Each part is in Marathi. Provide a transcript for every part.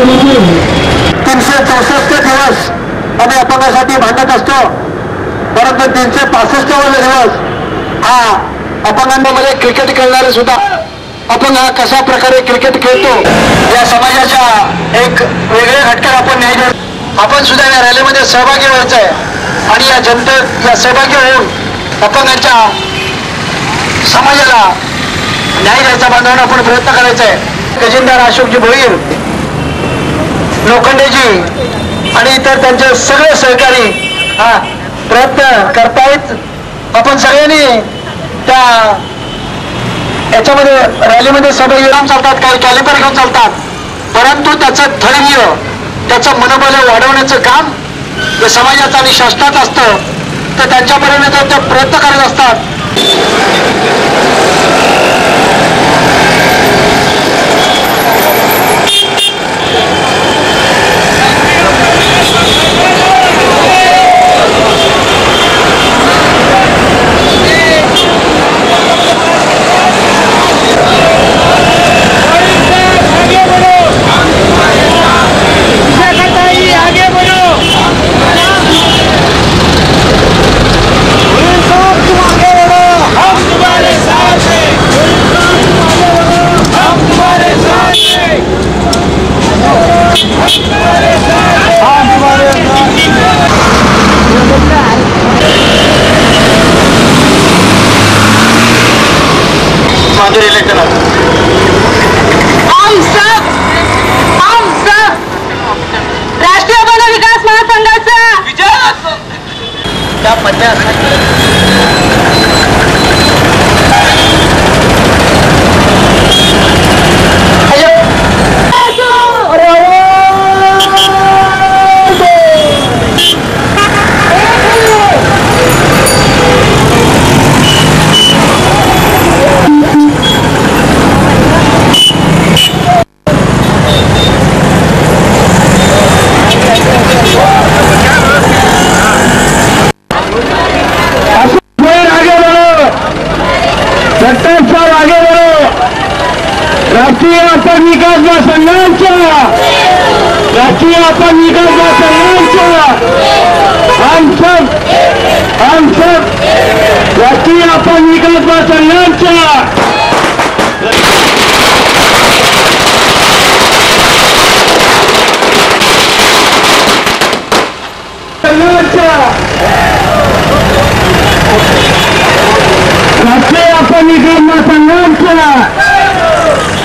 364 दिवस आम्ही अपंगासाठी भांडत असतो, परंतु 365 दिवस हा अपंगांमध्ये क्रिकेट खेळणारे सुद्धा अपंग हा कशा प्रकारे क्रिकेट खेळतो या समाजाच्या एक वेगळ्या घटकाला आपण न्याय देतो. आपण सुद्धा या रॅलीमध्ये सहभागी व्हायचं आहे आणि या जनतेत या सहभागी होऊन अपंगांच्या समाजाला न्याय द्यायचा बांधवांना आपण प्रयत्न करायचा आहे. खजिनदार अशोकजी भोईर, लोखंडेजी आणि इतर त्यांचे सगळे सहकारी प्रयत्न करतायत. आपण सगळ्यांनी त्या याच्यामध्ये रॅलीमध्ये सहभागी घेऊन चालतात, काही कॅलिपर घेऊन चालतात, परंतु त्याचं धैर्य त्याचं मनोबल वाढवण्याचं काम जे समाजाचं आणि शासनात असतं तर त्यांच्यापर्यंत ते प्रयत्न करत असतात. राष्ट्रीय वन विकास महासंघाचा विजय राष्ट्रीय अपंग विकास महासंघाचा राष्ट्रीय अपंग विकास महासंघाचा हम सब राष्ट्रीय अपंग विकास महासंघाचा राष्ट्रीय अपंग विकास महासंघाचा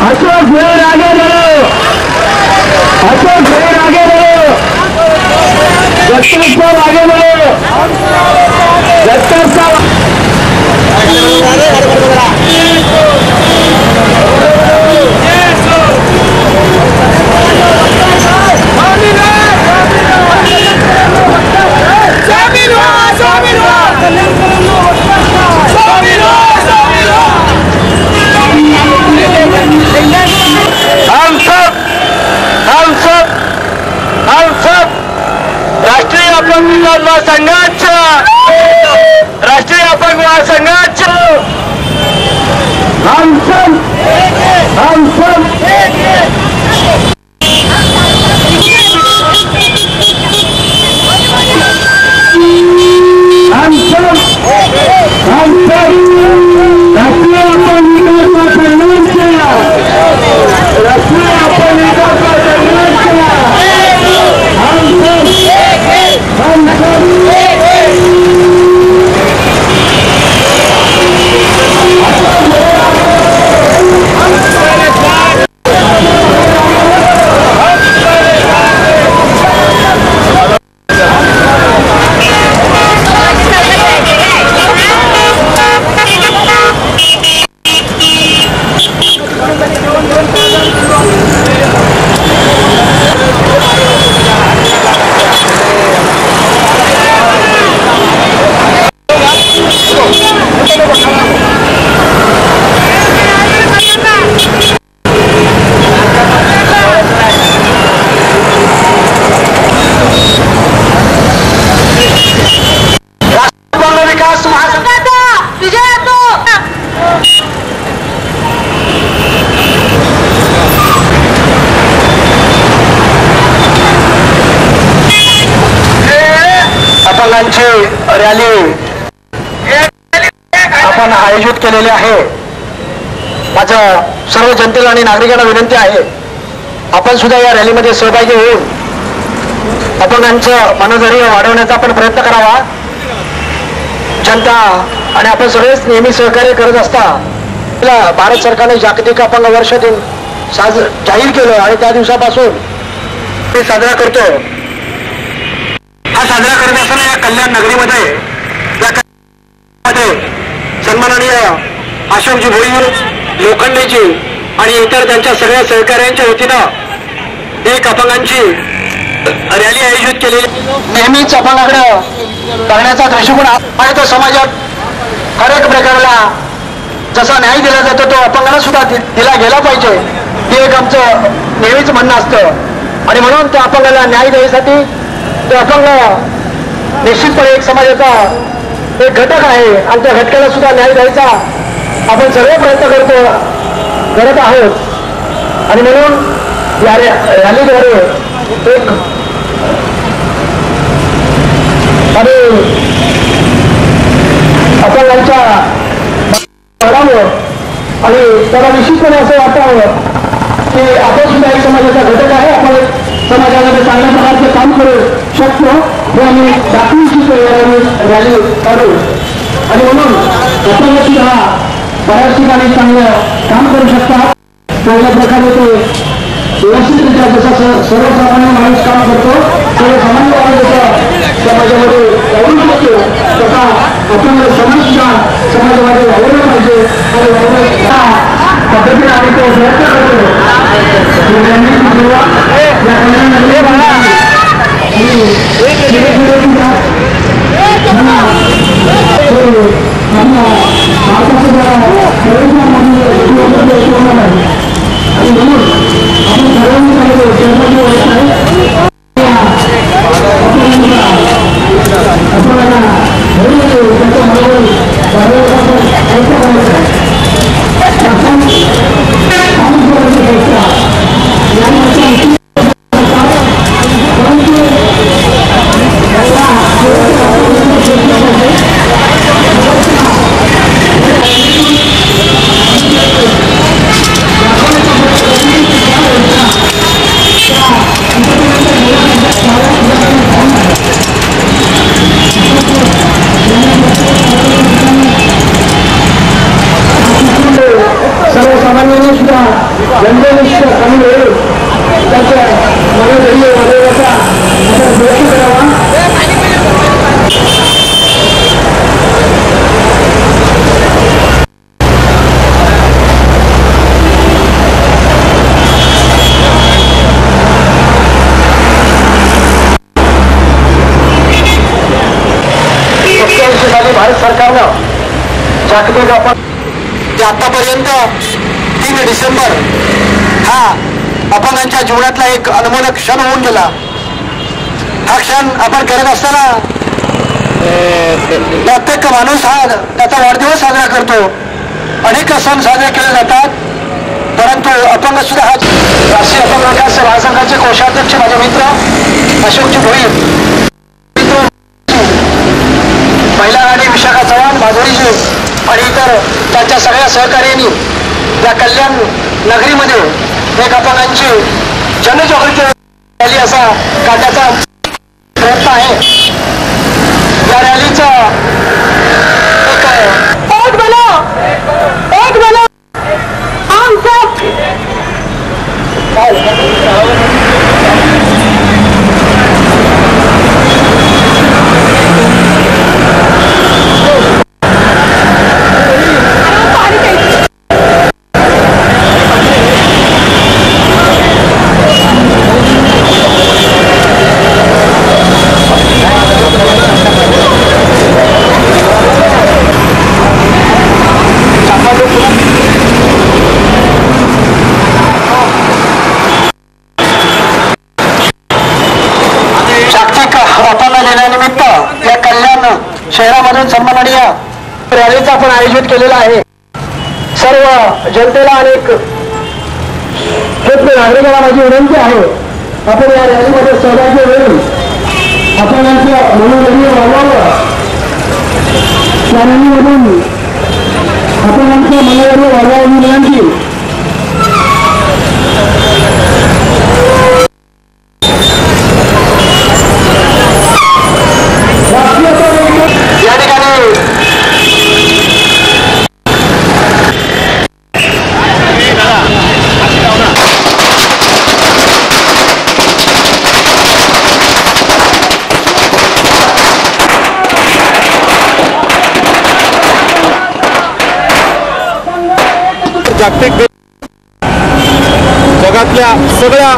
अशोक भोईर आगे बढ़ो, अशोक भोईर आगे बढ़ो, जगतार साहब आगे बढ़ो, जगतार साहब राष्ट्रीय अपंग विकास महासंघाचा राष्ट्रीय अपंग महासंघाचा हम सब राष्ट्रीय अपंग विकास महासंघाचा राष्ट्रीय अपंग विकास महासंघाचा अपंगांची रॅली आपण आयोजित केलेली आहे. माझं सर्व जनतेला आणि नागरिकांना विनंती आहे, आपण सुद्धा या रॅलीमध्ये सहभागी होऊन अपंगांचं मनोधैर्य वाढवण्याचा आपण प्रयत्न करावा. जनता आणि आपण सगळेच नेहमी सहकार्य करत असता. भारत सरकारने जागतिक अपंग वर्ष दिन जाहीर केलं आणि त्या दिवसापासून ते साजरा करतो. हा साजरा करत असताना या कल्याण नगरीमध्ये सन्माननीय अशोकजी भोईर, लोखंडेजी आणि इतर त्यांच्या सगळ्या सहकार्यांच्या वतीनं एक अपंगांची रॅली आयोजित केलेली. नेहमीच अपंगाकडे बघण्याचा दृष्टिकोन आहे तो समाजात हर एक प्रकारला जसा न्याय दिला जातो तो अपंगाला सुद्धा दिला गेला पाहिजे, हे एक आमचं नेहमीच म्हणणं असतं. आणि म्हणून त्या अपंगाला न्याय द्यायसाठी ते अपंग निश्चितपणे एक समाजाचा एक घटक आहे आणि त्या घटकाला सुद्धा न्याय द्यायचा आपण सगळे प्रयत्न करत आहोत. आणि म्हणून या रॅलीद्वारे एक आणि अपंगांच्या वाढावं आणि त्याला निश्चितपणे असं वाटावं की आपण सुद्धा एक समाजाचा घटक आहे, आपण समाजामध्ये चांगल्या प्रकारचं काम करू शकतो हे आम्ही दाखवून रॅली काढू. आणि म्हणून अपंग सुद्धा बऱ्याच ठिकाणी चांगलं काम करू शकतात. चांगल्या प्रकारे ते व्यवस्थितरित्या जसं सर्वसामान्य माणूस काम करतो, सर्वसामान्य माणूस जसं समाजामध्ये वावरू शकतो तसा अपंग समाज सुद्धा समाजामध्ये वावरला पाहिजे आणि पद्धतीने आम्ही तो प्रयत्न करतो. सर्वसामान्यांनी सुद्धा जनतेनिष्ठ कमी वेळ त्याच्या मनोधैर्य वाढवण्याचा आपण प्रयत्न करावा. भारत सरकारनं जागतिक आतापर्यंत 3 डिसेंबर हा अपंगांच्या जीवनातला एक अनमोल क्षण होऊन गेला. हा क्षण आपण करत असताना प्रत्येक माणूस हा त्याचा वाढदिवस साजरा करतो, अनेक सण साजरे केले जातात, परंतु अपंग सुद्धा हा राष्ट्रीय अपंग विकास महासंघाचे कोषाध्यक्ष माझे मित्र अशोकजी भोईर, महिला आणि विशाखा चव्हाण, माधुरीजी आणि इतर त्यांच्या सगळ्या सहकार्यांनी या कल्याण नगरीमध्ये एक अपंगांची जनजागृती रॅली असा काढण्याचा प्रयत्न आहे. या रॅलीचा या कल्याण शहरामधून सन्माननीय रॅलीचा आपण आयोजित केलेला आहे. सर्व जनतेला अनेक नागरिकांना माझी विनंती आहे, आपण या रॅलीमध्ये सहभागी होऊन अपंगांचं मनोधैर्य वाढवावं, चॅनलमधून अपंगांचं मनोधैर्य वाढवावं विनंती. या ठिकाणी जागतिक जगातल्या सगळ्या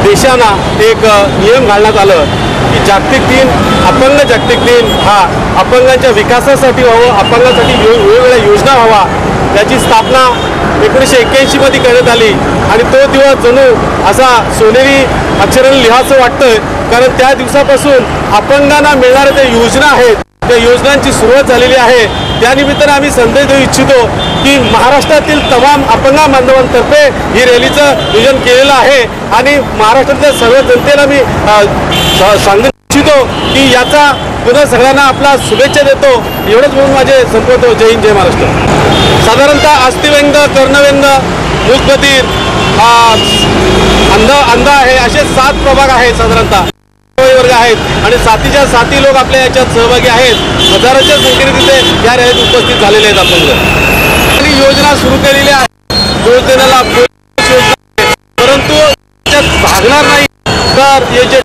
देशांना एक नियम घालण्यात आलं की जागतिक दिन अपंग जागतिक दिन हा अपंगांच्या विकासासाठी व्हावं, अपंगांसाठी वेगवेगळ्या योजना व्हावा याची स्थापना 1981 मध्ये करण्यात आली. आणि तो दिवस जणू असा सोनेरी अक्षराने लिहायचं वाटतं, कारण त्या दिवसापासून अपंगांना मिळणाऱ्या ज्या योजना आहेत त्या योजनांची सुरुवात झालेली आहे. त्यानिमित्तानं आम्ही संदेश देऊ इच्छितो की महाराष्ट्रातील तमाम अपंग बांधवांतर्फे ही रॅलीचं नियोजन केलेलं आहे आणि महाराष्ट्रातल्या सर्व जनतेला मी सांगू इच्छितो की याचा पुन्हा सगळ्यांना आपला शुभेच्छा देतो. एवढंच म्हणून माझे संपवतो. जय हिंद, जय महाराष्ट्र. साधारणतः अस्थिव्यंग, कर्णव्यंग, मूकबधीर, अंध आहे असे 7 प्रभाग आहेत. साधारणतः वर्ग आहेत आणि साथीच्या साथी लोक आपल्या याच्यात सहभागी आहेत. हजाराच्या संख्येने तिथे या रॅलीत उपस्थित झालेले आहेत. आपण योजना सुरू केलेली आहे, योजनेला परंतु त्याच्यात भागणार नाही तर हे जे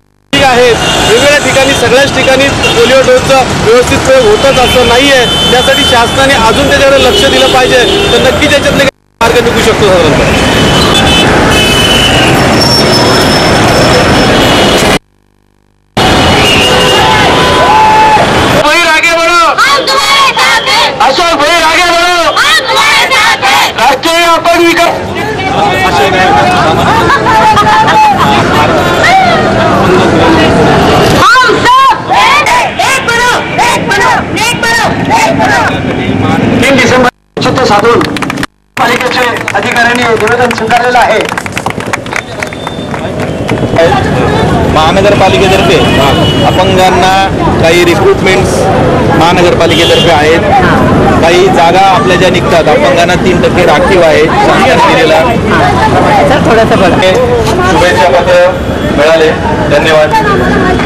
आहेत वेगवेगळ्या ठिकाणी सगळ्याच ठिकाणी पोलिओ डोसचा व्यवस्थित प्रयोग होतच असं नाही आहे. त्यासाठी शासनाने अजून त्याच्याकडे लक्ष दिलं पाहिजे तर नक्की त्याच्यातले मार्ग निघू शकतो. अशोक भाई आगे बढ़ो, राष्ट्रीय अपंग विकास डिसेंबर चित्त साधून पालिकेचे अधिकाऱ्यांनी निवेदन स्वीकारलेलं आहे. महानगरपालिकेतर्फे अपंगांना काही रिक्रुटमेंट्स महानगरपालिकेतर्फे आहेत. काही जागा आपल्या ज्या निघतात अपंगांना 3% राखीव आहे. दिलेला शुभेच्छा पत्र मिळाले, धन्यवाद.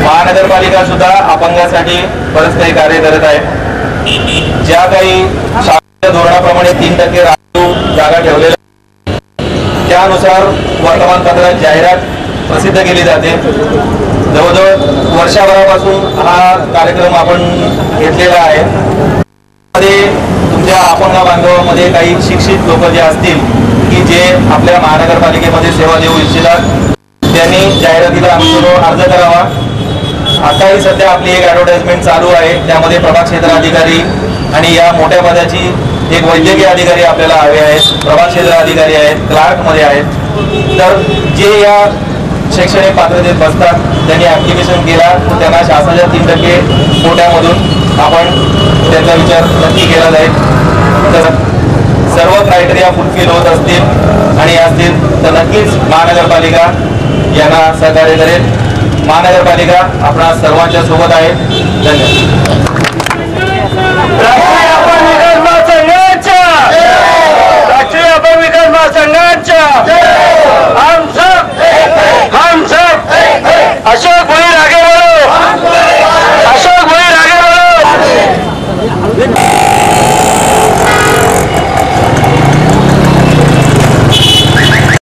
महानगरपालिका सुद्धा अपंगासाठी बरंच काही कार्य करत आहे. ज्या काही शासकीय धोरणाप्रमाणे 3% राखीव जागा ठेवलेल्या त्यानुसार वर्तमानपत्रात जाहिरात प्रसिद्ध केली जाते. जवळजवळ वर्षभरापासून हा कार्यक्रम आपण घेतलेला आहे. तुमच्या अपंग बांधवांमध्ये काही शिक्षित लोक जे असतील की जे आपल्या महानगरपालिकेमध्ये सेवा देऊ इच्छितात त्यांनी जाहिरातीला आमच्याजवळ अर्ज करावा. आताही सध्या आपली एक ॲडव्हर्टाइजमेंट चालू आहे, त्यामध्ये प्रभाग क्षेत्र अधिकारी आणि या मोठ्या पदाची एक वैद्यकीय अधिकारी आपल्याला हवे आहेत, प्रभाग क्षेत्र अधिकारी आहेत, क्लार्कमध्ये आहेत. तर जे या शैक्षणिक पात्रतेत बसतात त्यांनी ॲप्लिकेशन केला तर त्यांना शासनाच्या 3% कोट्यामधून आपण त्यांचा विचार नक्की केला जाईल. तर सर्व क्रायटेरिया फुलफिल होत असतील आणि असतील तर नक्कीच महानगरपालिका यांना सहकार्य करेल. महानगरपालिका आपणा सर्वांच्या सोबत आहे. धन्यवाद. राष्ट्रीय अपंग विकास महासंघाच्या हम सब अशोक भाई